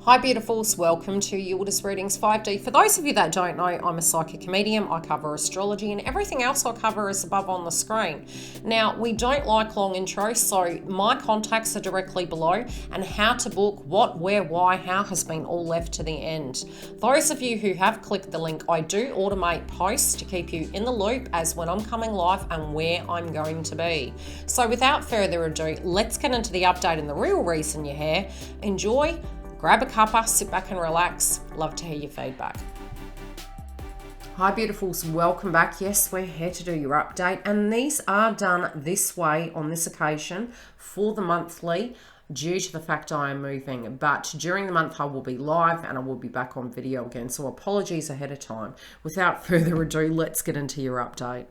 Hi beautifuls, welcome to YILDIZ Readings 5D. For those of you that don't know, I'm a psychic medium. I cover astrology and everything else I cover is above on the screen. Now, we don't like long intros, so my contacts are directly below, and how to book, what, where, why, how has been all left to the end. Those of you who have clicked the link, I do automate posts to keep you in the loop as when I'm coming live and where I'm going to be. So without further ado, let's get into the update and the real reason you're here. Enjoy. Grab a cuppa, sit back and relax. Love to hear your feedback. Hi beautifuls, welcome back. Yes, we're here to do your update, and these are done this way on this occasion for the monthly due to the fact I am moving, but during the month I will be live and I will be back on video again, so apologies ahead of time. Without further ado, let's get into your update.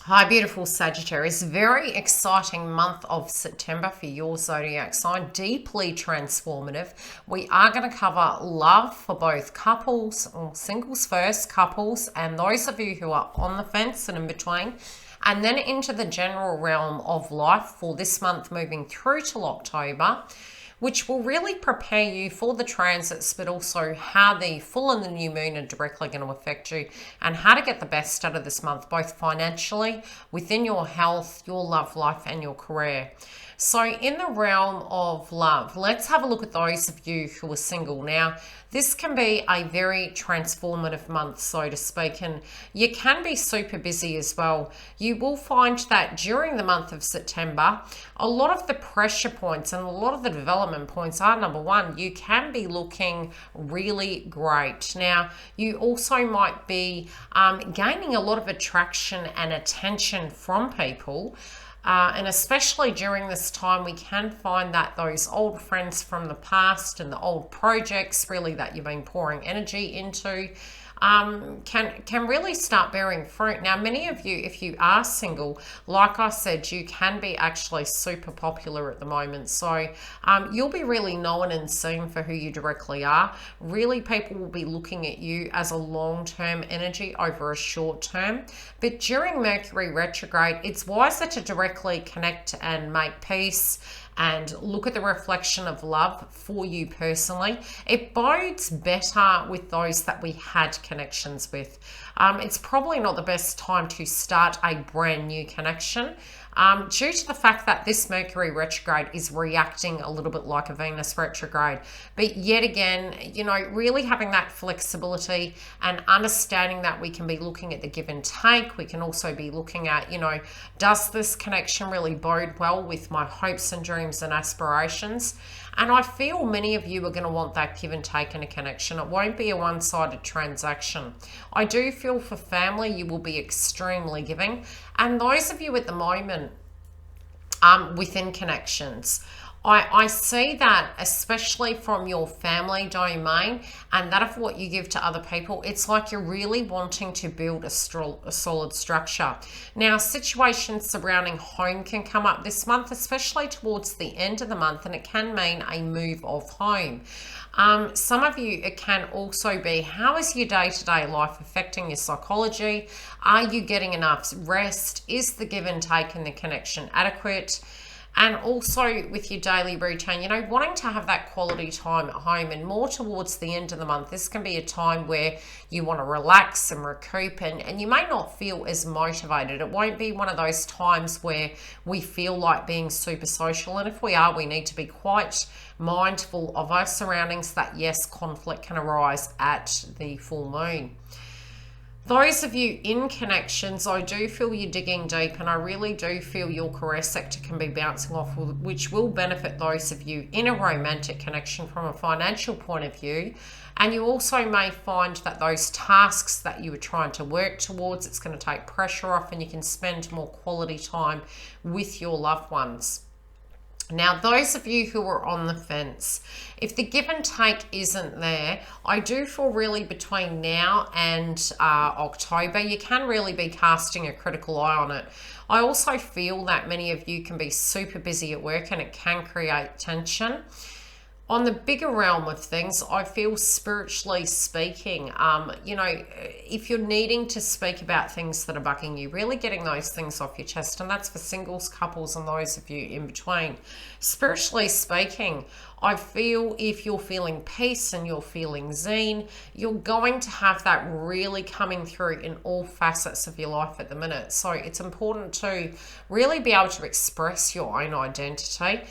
Hi beautiful Sagittarius, very exciting month of September for your zodiac sign, deeply transformative. We are going to cover love for both couples, or singles first, couples, and those of you who are on the fence and in between, and then into the general realm of life for this month moving through till October, which will really prepare you for the transits, but also how the full and the new moon are directly going to affect you and how to get the best out of this month, both financially, within your health, your love life, and your career. So in the realm of love, let's have a look at those of you who are single. Now, this can be a very transformative month, so to speak, and you can be super busy as well. You will find that during the month of September, a lot of the pressure points and a lot of the development points are, number one, you can be looking really great. Now, you also might be gaining a lot of attraction and attention from people. And especially during this time, we can find that those old friends from the past and the old projects really that you've been pouring energy into can really start bearing fruit. Now, many of you, if you are single, like I said, you can be actually super popular at the moment. So you'll be really known and seen for who you directly are. Really, people will be looking at you as a long-term energy over a short term. But during Mercury retrograde, it's wiser to directly connect and make peace and look at the reflection of love for you personally. It bodes better with those that we had connections with. It's probably not the best time to start a brand new connection due to the fact that this Mercury retrograde is reacting a little bit like a Venus retrograde. But yet again, you know, really having that flexibility and understanding that we can be looking at the give and take. We can also be looking at, you know, does this connection really bode well with my hopes and dreams and aspirations? And I feel many of you are going to want that give and take in a connection. It won't be a one-sided transaction. I do feel for family, you will be extremely giving. And those of you at the moment within connections, I see that especially from your family domain and that of what you give to other people, it's like you're really wanting to build a solid structure. Now, situations surrounding home can come up this month, especially towards the end of the month, and it can mean a move of home. Some of you, it can also be, how is your day-to-day life affecting your psychology? Are you getting enough rest? Is the give and take and the connection adequate? And also with your daily routine, you know, wanting to have that quality time at home, and more towards the end of the month, this can be a time where you want to relax and recoup, and you may not feel as motivated. It won't be one of those times where we feel like being super social, and if we are, we need to be quite mindful of our surroundings that yes, conflict can arise at the full moon. Those of you in connections, I do feel you're digging deep, and I really do feel your career sector can be bouncing off, which will benefit those of you in a romantic connection from a financial point of view. And you also may find that those tasks that you were trying to work towards, it's going to take pressure off and you can spend more quality time with your loved ones. Now, those of you who are on the fence, if the give and take isn't there, I do feel really between now and October, you can really be casting a critical eye on it. I also feel that many of you can be super busy at work and it can create tension. On the bigger realm of things, I feel spiritually speaking, if you're needing to speak about things that are bugging you, really getting those things off your chest, and that's for singles, couples, and those of you in between. Spiritually speaking, I feel if you're feeling peace and you're feeling zen, you're going to have that really coming through in all facets of your life at the minute. So it's important to really be able to express your own identity.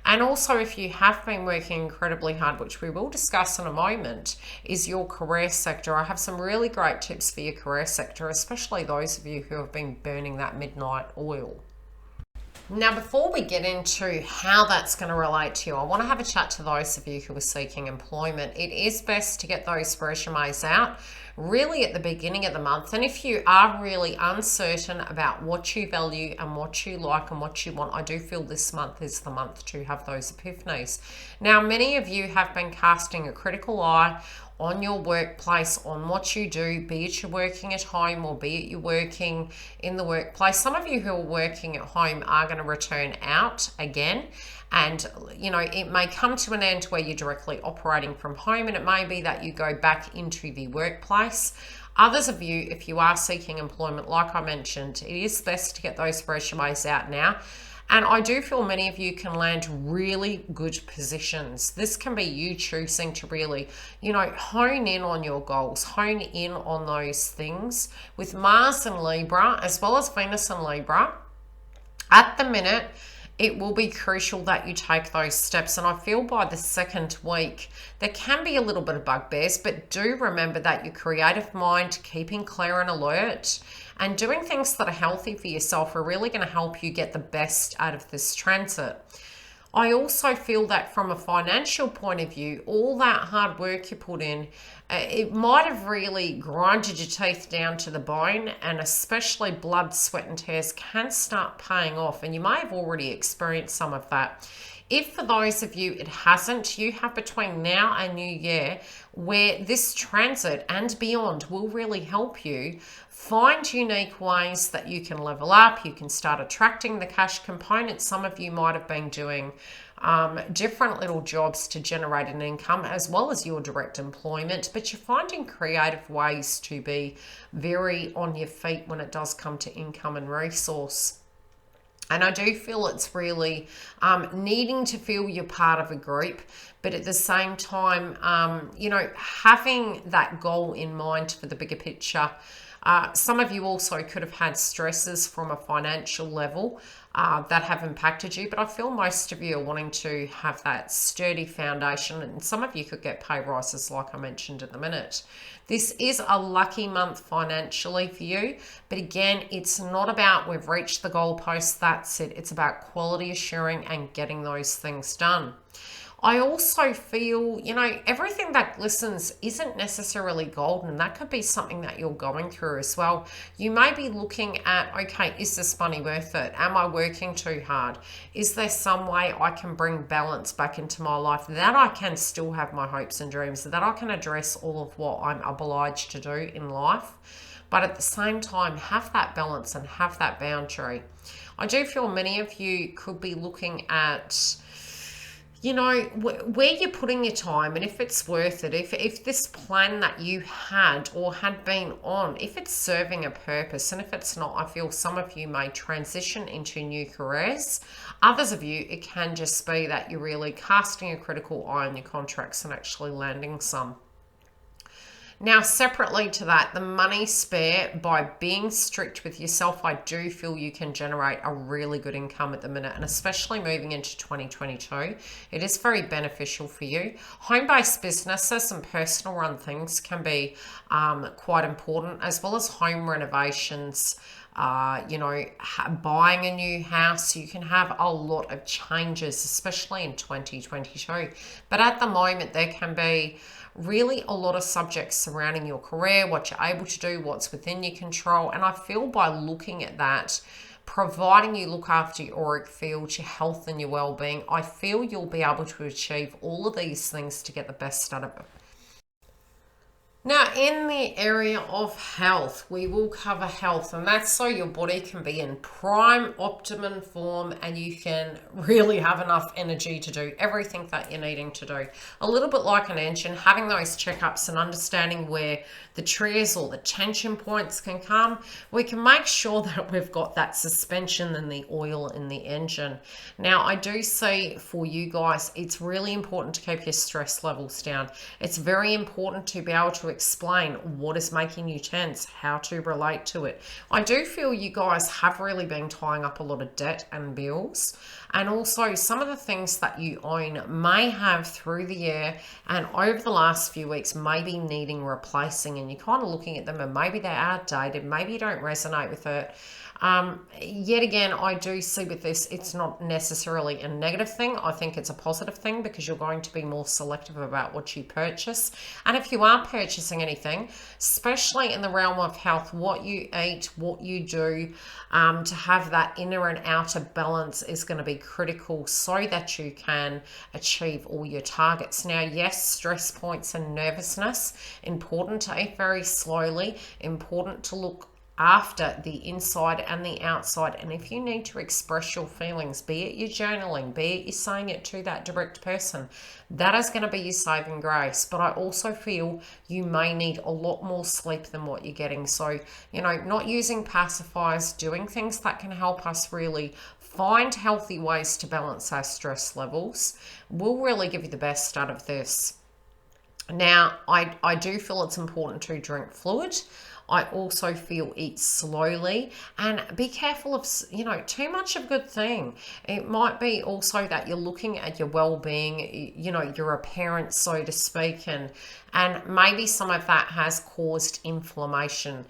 And also, if you have been working incredibly hard, which we will discuss in a moment, is your career sector. I have some really great tips for your career sector, especially those of you who have been burning that midnight oil. Now, before we get into how that's going to relate to you, I want to have a chat to those of you who are seeking employment. It is best to get those resumes out really at the beginning of the month. And if you are really uncertain about what you value and what you like and what you want, I do feel this month is the month to have those epiphanies. Now, many of you have been casting a critical eye on your workplace, on what you do, be it you're working at home or be it you're working in the workplace. Some of you who are working at home are going to return out again. And, it may come to an end where you're directly operating from home, and it may be that you go back into the workplace. Others of you, if you are seeking employment, like I mentioned, it is best to get those resumes out now. And I do feel many of you can land really good positions. This can be you choosing to really, hone in on your goals, hone in on those things. With Mars and Libra, as well as Venus and Libra, at the minute, it will be crucial that you take those steps. And I feel by the second week, there can be a little bit of bugbears, but do remember that your creative mind, keeping clear and alert, and doing things that are healthy for yourself are really going to help you get the best out of this transit. I also feel that from a financial point of view, all that hard work you put in, it might have really grinded your teeth down to the bone, and especially blood, sweat and tears can start paying off, and you may have already experienced some of that. If for those of you it hasn't, you have between now and New Year where this transit and beyond will really help you find unique ways that you can level up. You can start attracting the cash component. Some of you might have been doing different little jobs to generate an income as well as your direct employment, but you're finding creative ways to be very on your feet when it does come to income and resource. And I do feel it's really needing to feel you're part of a group, but at the same time, having that goal in mind for the bigger picture. Some of you also could have had stresses from a financial level that have impacted you, but I feel most of you are wanting to have that sturdy foundation, and some of you could get pay rises like I mentioned in a minute. This is a lucky month financially for you, but again, it's not about we've reached the goalpost, that's it. It's about quality assuring and getting those things done. I also feel, everything that glistens isn't necessarily golden, and that could be something that you're going through as well. You may be looking at, okay, is this money worth it? Am I working too hard? Is there some way I can bring balance back into my life, that I can still have my hopes and dreams, that I can address all of what I'm obliged to do in life, but at the same time, have that balance and have that boundary. I do feel many of you could be looking at, where you're putting your time and if it's worth it, if this plan that you had or had been on, if it's serving a purpose, and if it's not, I feel some of you may transition into new careers. Others of you, it can just be that you're really casting a critical eye on your contracts and actually landing some. Now, separately to that, the money spare, by being strict with yourself, I do feel you can generate a really good income at the minute, and especially moving into 2022, it is very beneficial for you. Home-based businesses and personal run things can be quite important, as well as home renovations. Buying a new house, you can have a lot of changes, especially in 2022. But at the moment, there can be really a lot of subjects surrounding your career, what you're able to do, what's within your control. And I feel by looking at that, providing you look after your auric field, your health and your well-being, I feel you'll be able to achieve all of these things to get the best out of it. Now, in the area of health, we will cover health, and that's so your body can be in prime optimum form and you can really have enough energy to do everything that you're needing to do. A little bit like an engine, having those checkups and understanding where the triggers or the tension points can come, we can make sure that we've got that suspension and the oil in the engine. Now, I do see for you guys, it's really important to keep your stress levels down. It's very important to be able to explain what is making you tense, how to relate to it. I do feel you guys have really been tying up a lot of debt and bills, and also some of the things that you own may have through the year and over the last few weeks maybe needing replacing, and you're kind of looking at them and maybe they're outdated, maybe you don't resonate with it. Yet again, I do see with this, it's not necessarily a negative thing. I think it's a positive thing because you're going to be more selective about what you purchase. And if you are purchasing anything, especially in the realm of health, what you eat, what you do, to have that inner and outer balance is going to be critical so that you can achieve all your targets. Now, yes, stress points and nervousness, important to eat very slowly, important to look after the inside and the outside. And if you need to express your feelings, be it your journaling, be it you saying it to that direct person, that is going to be your saving grace. But I also feel you may need a lot more sleep than what you're getting. So, not using pacifiers, doing things that can help us really find healthy ways to balance our stress levels will really give you the best out of this. Now, I do feel it's important to drink fluid. I also feel eat slowly and be careful of, too much of a good thing. It might be also that you're looking at your well-being, you're a parent, so to speak, and maybe some of that has caused inflammation.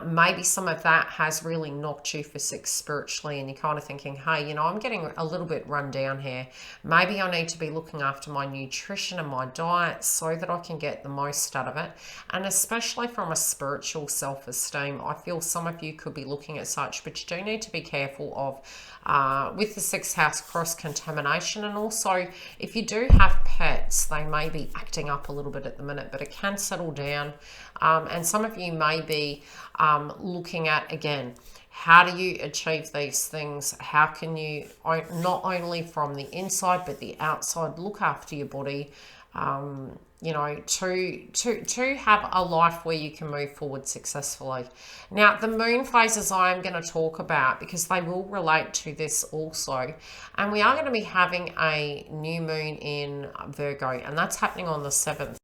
Maybe some of that has really knocked you for six spiritually, and you're kind of thinking, hey, I'm getting a little bit run down here. Maybe I need to be looking after my nutrition and my diet so that I can get the most out of it. And especially from a spiritual self-esteem, I feel some of you could be looking at such, but you do need to be careful of with the sixth house cross-contamination. And also, if you do have pets, they may be acting up a little bit at the minute, but it can settle down. And some of you may be looking at, again, how do you achieve these things? How can you, not only from the inside, but the outside, look after your body, to have a life where you can move forward successfully. Now, the moon phases I am going to talk about because they will relate to this also. And we are going to be having a new moon in Virgo, and that's happening on the 7th.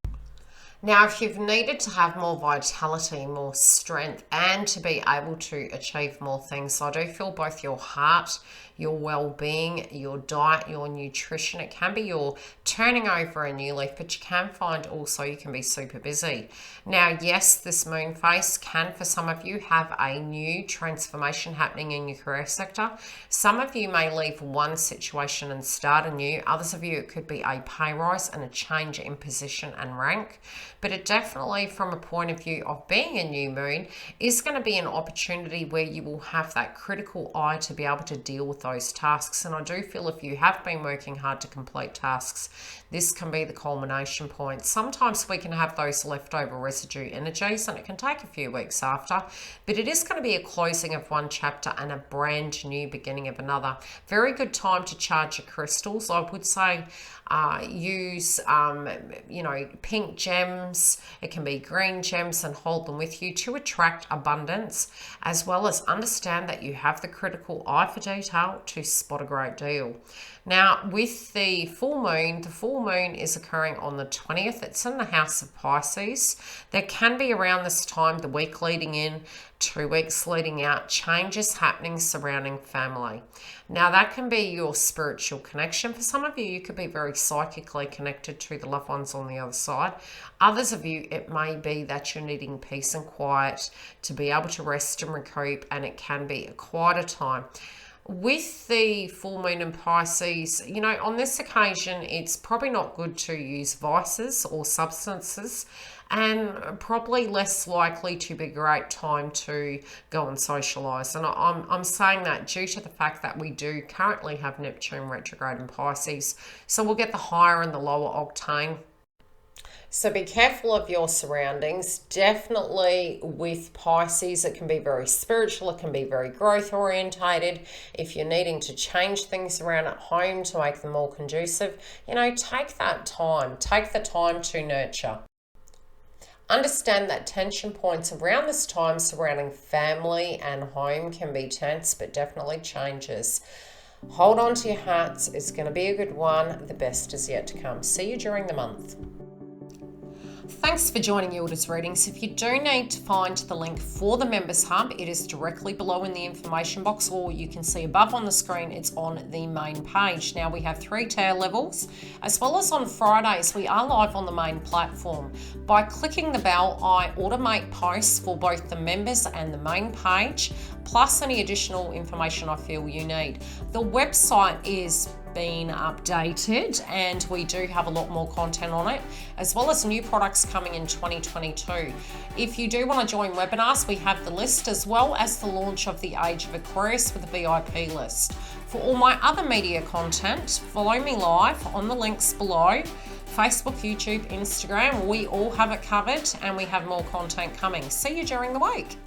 Now, if you've needed to have more vitality, more strength, and to be able to achieve more things, so I do feel both your heart, your well-being, your diet, your nutrition, it can be your turning over a new leaf, but you can find also you can be super busy. Now, yes, this moon phase can, for some of you, have a new transformation happening in your career sector. Some of you may leave one situation and start a new. Others of you, it could be a pay rise and a change in position and rank. But it definitely, from a point of view of being a new moon, is going to be an opportunity where you will have that critical eye to be able to deal with those tasks. And I do feel if you have been working hard to complete tasks, this can be the culmination point. Sometimes we can have those leftover residue energies and it can take a few weeks after, but it is going to be a closing of one chapter and a brand new beginning of another. Very good time to charge your crystals. I would say use, pink gems. It can be green gems, and hold them with you to attract abundance, as well as understand that you have the critical eye for detail to spot a great deal. Now, with the full moon is occurring on the 20th. It's in the house of Pisces. There can be around this time, the week leading in, 2 weeks leading out, changes happening surrounding family. Now, that can be your spiritual connection. For some of you, you could be very psychically connected to the loved ones on the other side. Others of you, it may be that you're needing peace and quiet to be able to rest and recoup, and it can be a quieter time. With the full moon in Pisces, on this occasion, it's probably not good to use vices or substances, and probably less likely to be a great time to go and socialise. And I'm saying that due to the fact that we do currently have Neptune retrograde in Pisces, so we'll get the higher and the lower octane So be careful of your surroundings. Definitely with Pisces, it can be very spiritual, it can be very growth orientated. If you're needing to change things around at home to make them more conducive, take that time. Take the time to nurture. Understand that tension points around this time surrounding family and home can be tense, but definitely changes. Hold on to your hearts. It's going to be a good one. The best is yet to come. See you during the month. Thanks for joining YILDIZ Readings. If you do need to find the link for the Members Hub, it is directly below in the information box, or you can see above on the screen, it's on the main page. Now we have 3 tier levels, as well as on Fridays, we are live on the main platform. By clicking the bell, I automate posts for both the members and the main page, plus any additional information I feel you need. The website is been updated and we do have a lot more content on it, as well as new products coming in 2022. If you do want to join webinars, we have the list, as well as the launch of the Age of Aquarius with a VIP list. For all my other media content, follow me live on the links below. Facebook, YouTube, Instagram, we all have it covered, and we have more content coming. See you during the week.